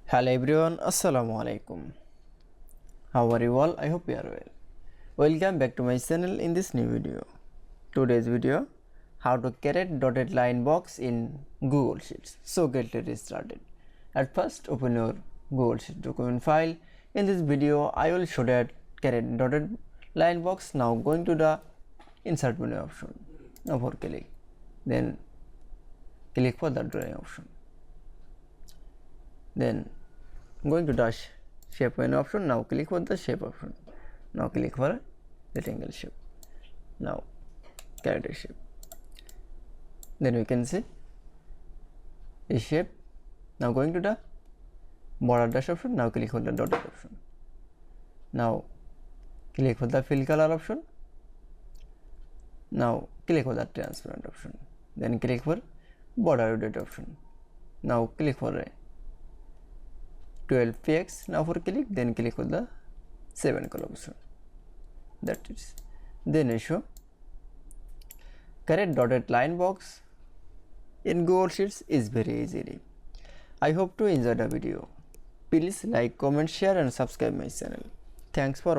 Hello everyone, Assalamu alaikum. How are you all? I hope you are well. Welcome back to my channel in this new video. Today's video, how to create dotted line box in Google Sheets. So get ready started. At first, open your Google Sheets document file. In this video, I will show that create dotted line box. Now going to the insert menu option. Now for click, then click for the drawing option. Then going to the shape menu option. Now click for the shape option. Now click for rectangle shape. Now character shape. Then we can see a shape. Now going to the border dash option. Now click for the dotted option. Now click for the fill color option. Now click for the transparent option. Then click for border rotate option. Now click for a 12px. Now for click, then click on the 7 color option. That is. Then I show create dotted line box in Google Sheets is very easy. I hope to enjoy the video. Please like, comment, share and subscribe my channel. Thanks for watching.